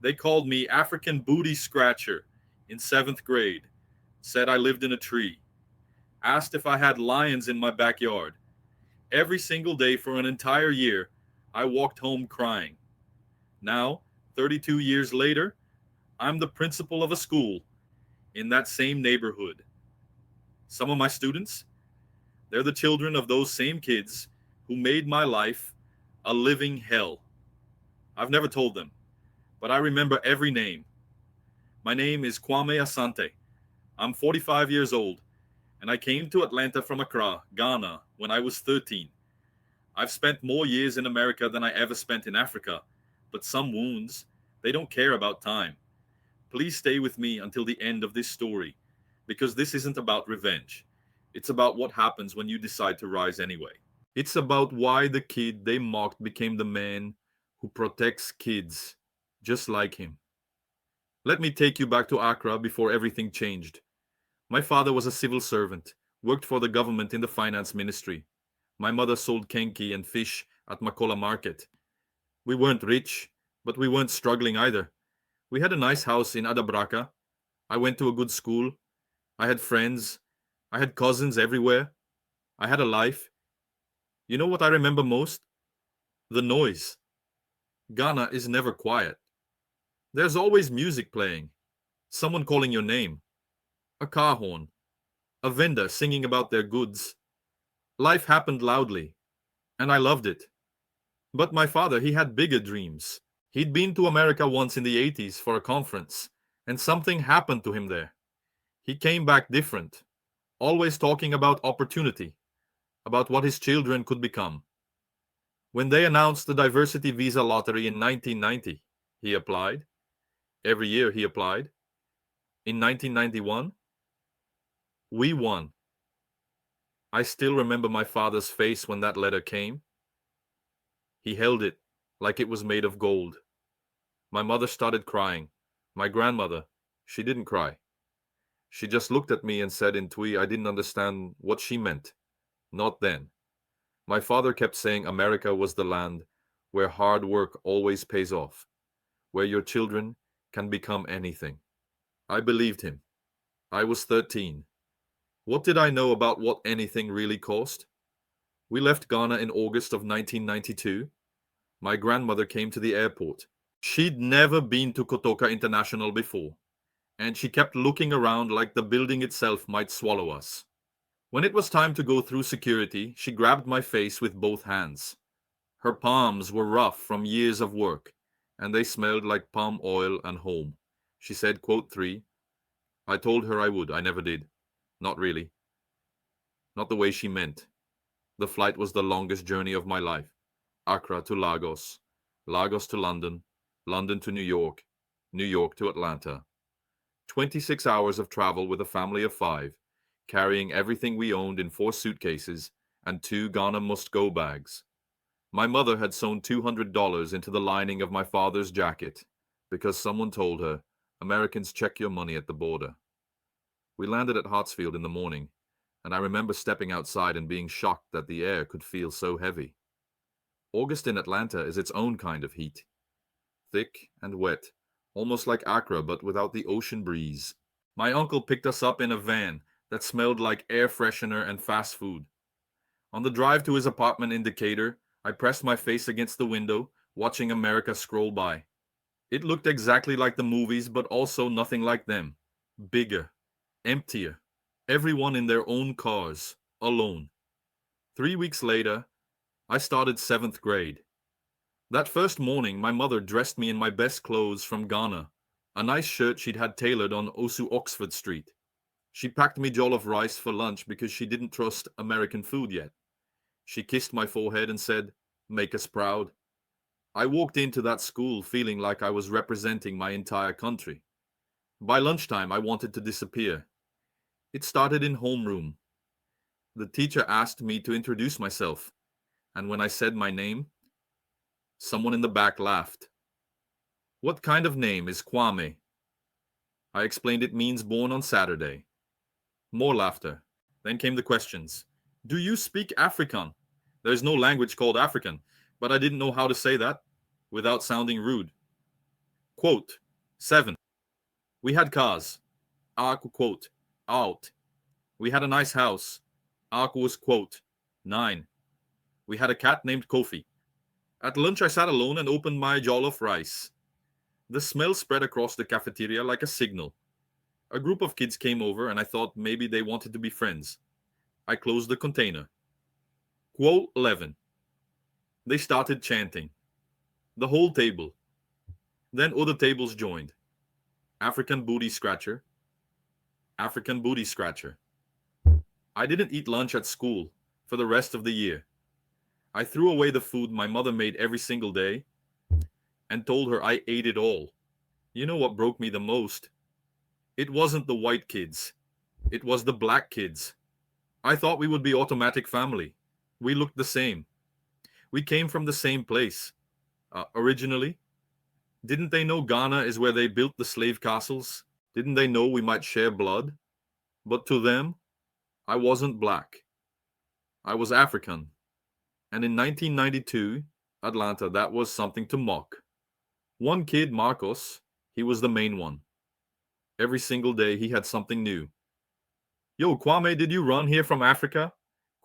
They called me African Booty Scratcher in seventh grade, said I lived in a tree, asked if I had lions in my backyard. Every single day for an entire year, I walked home crying. Now, 32 years later, I'm the principal of a school in that same neighborhood. Some of my students, they're the children of those same kids who made my life a living hell. I've never told them, but I remember every name. My name is Kwame Asante. I'm 45 years old, and I came to Atlanta from Accra, Ghana, when I was 13. I've spent more years in America than I ever spent in Africa, but some wounds, they don't care about time. Please stay with me until the end of this story, because this isn't about revenge. It's about what happens when you decide to rise anyway. It's about why the kid they mocked became the man who protects kids just like him. Let me take you back to Accra before everything changed. My father was a civil servant, worked for the government in the finance ministry. My mother sold kenki and fish at Makola Market. We weren't rich, but we weren't struggling either. We had a nice house in Adabraka. I went to a good school. I had friends. I had cousins everywhere. I had a life. You know what I remember most? The noise. Ghana is never quiet. There's always music playing, someone calling your name, a car horn, a vendor singing about their goods. Life happened loudly, and I loved it. But my father, he had bigger dreams. He'd been to America once in the 80s for a conference, and something happened to him there. He came back different, always talking about opportunity, about what his children could become. When they announced the diversity visa lottery in 1990, he applied. Every year he applied. In 1991, we won. I still remember my father's face when that letter came. He held it like it was made of gold. My mother started crying. My grandmother, she didn't cry. She just looked at me and said in Twi I didn't understand what she meant. Not then. My father kept saying America was the land where hard work always pays off, where your children can become anything. I believed him. I was 13. What did I know about what anything really cost? We left Ghana in August of 1992. My grandmother came to the airport. She'd never been to Kotoka International before, and she kept looking around like the building itself might swallow us. When it was time to go through security, she grabbed my face with both hands. Her palms were rough from years of work, and they smelled like palm oil and home. She said, quote 3, I told her I would. I never did. Not really. Not the way she meant. The flight was the longest journey of my life. Accra to Lagos, Lagos to London, London to New York, New York to Atlanta. 26 hours of travel with a family of 5, carrying everything we owned in 4 suitcases and 2 Ghana must-go bags. My mother had sewn $200 into the lining of my father's jacket because someone told her, Americans check your money at the border. We landed at Hartsfield in the morning, and I remember stepping outside and being shocked that the air could feel so heavy. August in Atlanta is its own kind of heat. Thick and wet, almost like Accra but without the ocean breeze. My uncle picked us up in a van that smelled like air freshener and fast food. On the drive to his apartment in Decatur, I pressed my face against the window, watching America scroll by. It looked exactly like the movies, but also nothing like them. Bigger, emptier, everyone in their own cars, alone. 3 weeks later, I started 7th grade. That first morning, my mother dressed me in my best clothes from Ghana, a nice shirt she'd had tailored on Osu Oxford Street. She packed me jollof rice for lunch because she didn't trust American food yet. She kissed my forehead and said, "Make us proud." I walked into that school feeling like I was representing my entire country. By lunchtime, I wanted to disappear. It started in homeroom. The teacher asked me to introduce myself, and when I said my name, someone in the back laughed. "What kind of name is Kwame?" I explained it means born on Saturday. More laughter. Then came the questions. "Do you speak African?" There's no language called African, but I didn't know how to say that without sounding rude. Quote 7. We had cars. Aku quote out. We had a nice house. Aku was quote 9. We had a cat named Kofi. At lunch I sat alone and opened my jollof rice. The smell spread across the cafeteria like a signal. A group of kids came over and I thought maybe they wanted to be friends. I closed the container. Quote 11. They started chanting. The whole table. Then other tables joined. African booty scratcher. African booty scratcher. I didn't eat lunch at school for the rest of the year. I threw away the food my mother made every single day and told her I ate it all. You know what broke me the most? It wasn't the white kids. It was the black kids. I thought we would be automatic family. We looked the same. We came from the same place. Originally. Didn't they know Ghana is where they built the slave castles? Didn't they know we might share blood? But to them, I wasn't black. I was African. And in 1992, Atlanta, that was something to mock. One kid, Marcos, he was the main one. Every single day he had something new. Yo, Kwame, did you run here from Africa?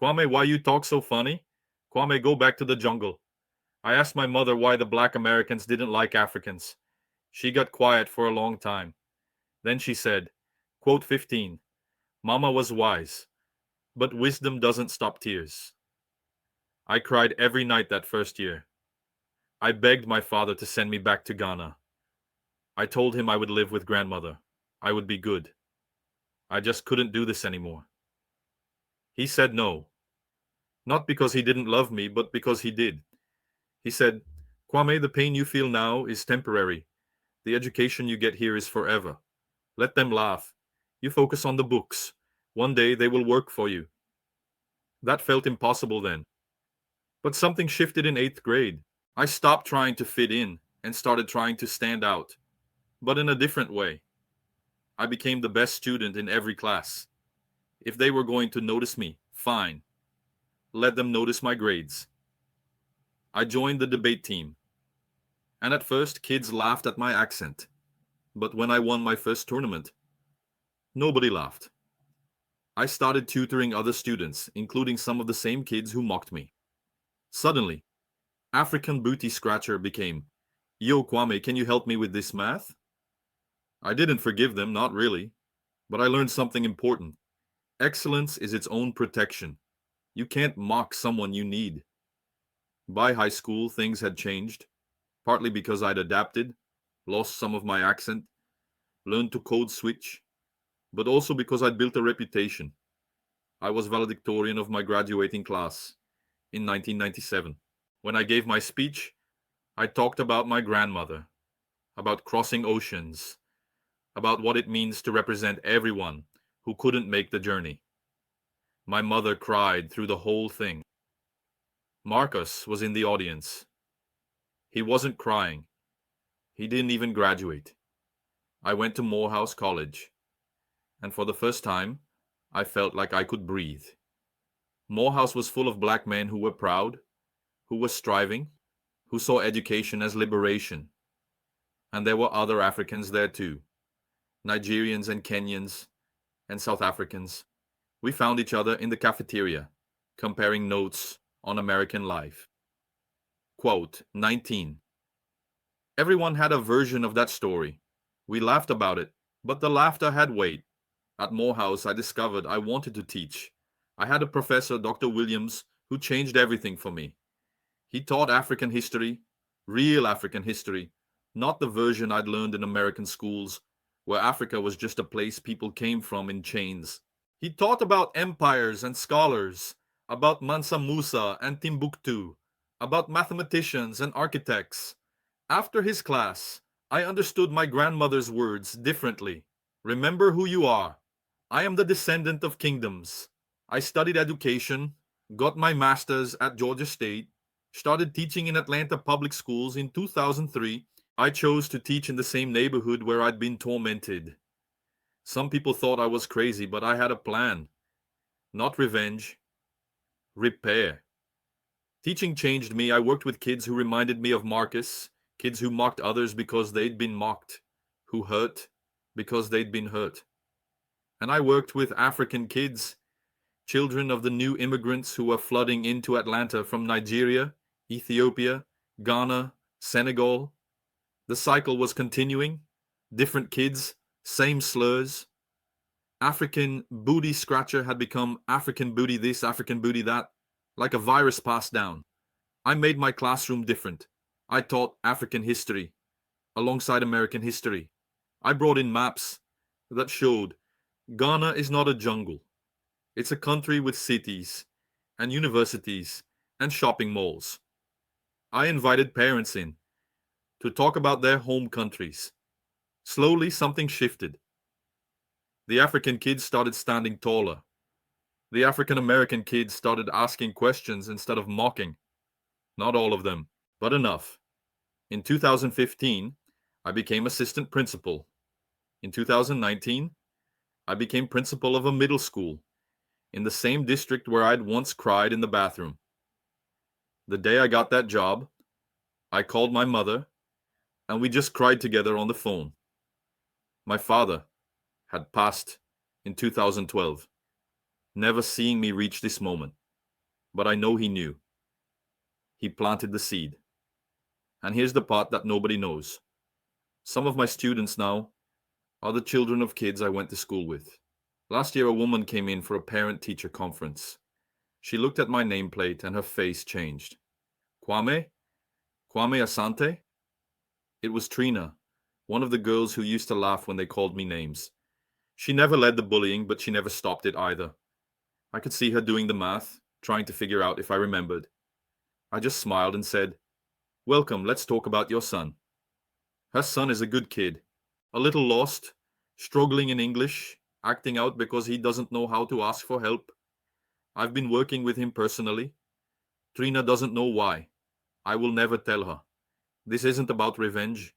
Kwame, why you talk so funny? Kwame, go back to the jungle. I asked my mother why the black Americans didn't like Africans. She got quiet for a long time. Then she said, quote 15, Mama was wise, but wisdom doesn't stop tears. I cried every night that first year. I begged my father to send me back to Ghana. I told him I would live with grandmother. I would be good. I just couldn't do this anymore. He said no. Not because he didn't love me, but because he did. He said, Kwame, the pain you feel now is temporary. The education you get here is forever. Let them laugh. You focus on the books. One day they will work for you. That felt impossible then. But something shifted in 8th grade. I stopped trying to fit in and started trying to stand out, but in a different way. I became the best student in every class. If they were going to notice me, fine. Let them notice my grades. I joined the debate team. And at first, kids laughed at my accent. But when I won my first tournament, nobody laughed. I started tutoring other students, including some of the same kids who mocked me. Suddenly, African booty scratcher became, Yo, Kwame, can you help me with this math? I didn't forgive them, not really. But I learned something important. Excellence is its own protection. You can't mock someone you need. By high school, things had changed, partly because I'd adapted, lost some of my accent, learned to code switch, but also because I'd built a reputation. I was valedictorian of my graduating class in 1997. When I gave my speech, I talked about my grandmother, about crossing oceans, about what it means to represent everyone who couldn't make the journey. My mother cried through the whole thing. Marcus was in the audience. He wasn't crying. He didn't even graduate. I went to Morehouse College, and for the first time, I felt like I could breathe. Morehouse was full of black men who were proud, who were striving, who saw education as liberation. And there were other Africans there too, Nigerians and Kenyans and South Africans. We found each other in the cafeteria, comparing notes on American life. Quote 19. Everyone had a version of that story. We laughed about it, but the laughter had weight. At Morehouse, I discovered I wanted to teach. I had a professor, Dr. Williams, who changed everything for me. He taught African history, real African history, not the version I'd learned in American schools, where Africa was just a place people came from in chains. He taught about empires and scholars, about Mansa Musa and Timbuktu, about mathematicians and architects. After his class, I understood my grandmother's words differently. Remember who you are. I am the descendant of kingdoms. I studied education, got my master's at Georgia State, started teaching in Atlanta public schools in 2003. I chose to teach in the same neighborhood where I'd been tormented. Some people thought I was crazy, but I had a plan. Not revenge, repair. Teaching changed me. I worked with kids who reminded me of Marcus, Kids who mocked others because they'd been mocked, who hurt because they'd been hurt. And I worked with African kids, children of the new immigrants who were flooding into Atlanta from Nigeria, Ethiopia, Ghana, Senegal. The cycle was continuing. Different kids, same slurs. African booty scratcher had become African booty this, African booty that, like a virus passed down. I made my classroom different. I taught African history alongside American history. I brought in maps that showed Ghana is not a jungle. It's a country with cities and universities and shopping malls. I invited parents in to talk about their home countries. Slowly, something shifted. The African kids started standing taller. The African American kids started asking questions instead of mocking. Not all of them, but enough. In 2015, I became assistant principal. In 2019, I became principal of a middle school in the same district where I'd once cried in the bathroom. The day I got that job, I called my mother, and we just cried together on the phone. My father had passed in 2012, never seeing me reach this moment. But I know he knew. He planted the seed. And here's the part that nobody knows. Some of my students now are the children of kids I went to school with. Last year, a woman came in for a parent-teacher conference. She looked at my nameplate and her face changed. Kwame? Kwame Asante? It was Trina, one of the girls who used to laugh when they called me names. She never led the bullying, but she never stopped it either. I could see her doing the math, trying to figure out if I remembered. I just smiled and said, "Welcome, let's talk about your son." Her son is a good kid, a little lost, struggling in English, acting out because he doesn't know how to ask for help. I've been working with him personally. Trina doesn't know why. I will never tell her. This isn't about revenge.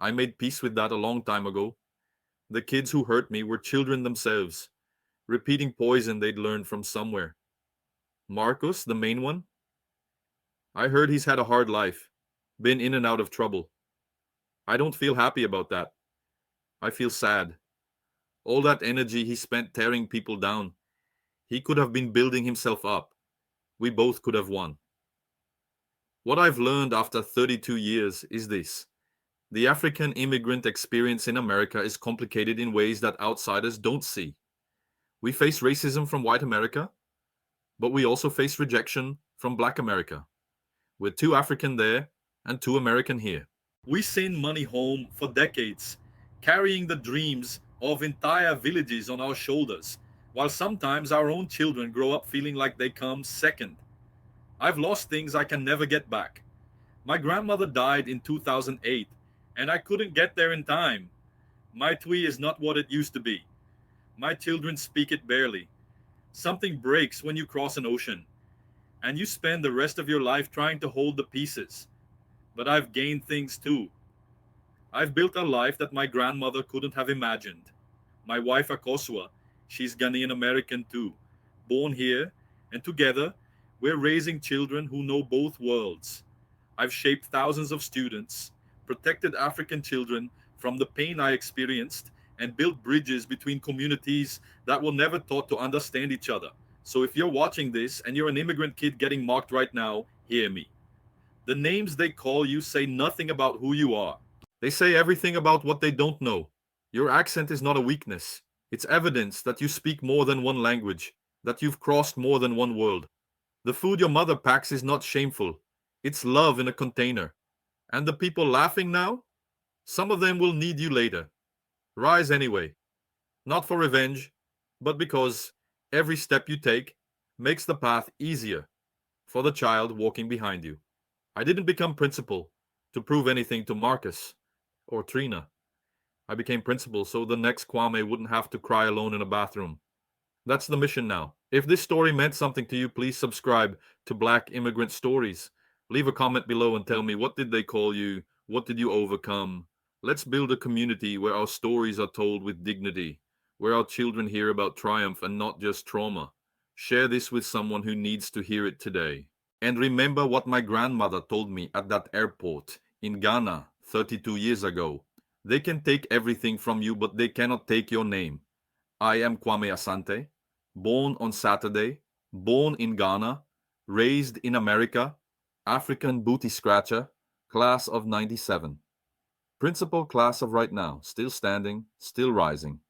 I made peace with that a long time ago. The kids who hurt me were children themselves, repeating poison they'd learned from somewhere. Marcus, the main one? I heard he's had a hard life, been in and out of trouble. I don't feel happy about that. I feel sad. All that energy he spent tearing people down, he could have been building himself up. We both could have won. What I've learned after 32 years is this. The African immigrant experience in America is complicated in ways that outsiders don't see. We face racism from white America, but we also face rejection from black America. We're too African there and too American here. We send money home for decades, carrying the dreams of entire villages on our shoulders, while sometimes our own children grow up feeling like they come second. I've lost things I can never get back. My grandmother died in 2008, and I couldn't get there in time. My Twi is not what it used to be. My children speak it barely. Something breaks when you cross an ocean, and you spend the rest of your life trying to hold the pieces. But I've gained things too. I've built a life that my grandmother couldn't have imagined. My wife Akosua, she's Ghanaian American too, born here, and together we're raising children who know both worlds. I've shaped thousands of students, protected African children from the pain I experienced, and built bridges between communities that were never taught to understand each other. So if you're watching this and you're an immigrant kid getting mocked right now, hear me. The names they call you say nothing about who you are. They say everything about what they don't know. Your accent is not a weakness. It's evidence that you speak more than one language, that you've crossed more than one world. The food your mother packs is not shameful. It's love in a container. And the people laughing now? Some of them will need you later. Rise anyway. Not for revenge, but because every step you take makes the path easier for the child walking behind you. I didn't become principal to prove anything to Marcus or Trina. I became principal so the next Kwame wouldn't have to cry alone in a bathroom. That's the mission now. If this story meant something to you, please subscribe to Black Immigrant Stories. Leave a comment below and tell me, what did they call you? What did you overcome? Let's build a community where our stories are told with dignity, where our children hear about triumph and not just trauma. Share this with someone who needs to hear it today. And remember what my grandmother told me at that airport In Ghana, 32 years ago, they can take everything from you, but they cannot take your name. I am Kwame Asante, born on Saturday, born in Ghana, raised in America, African booty scratcher, class of 97. Principal class of right now, still standing, still rising.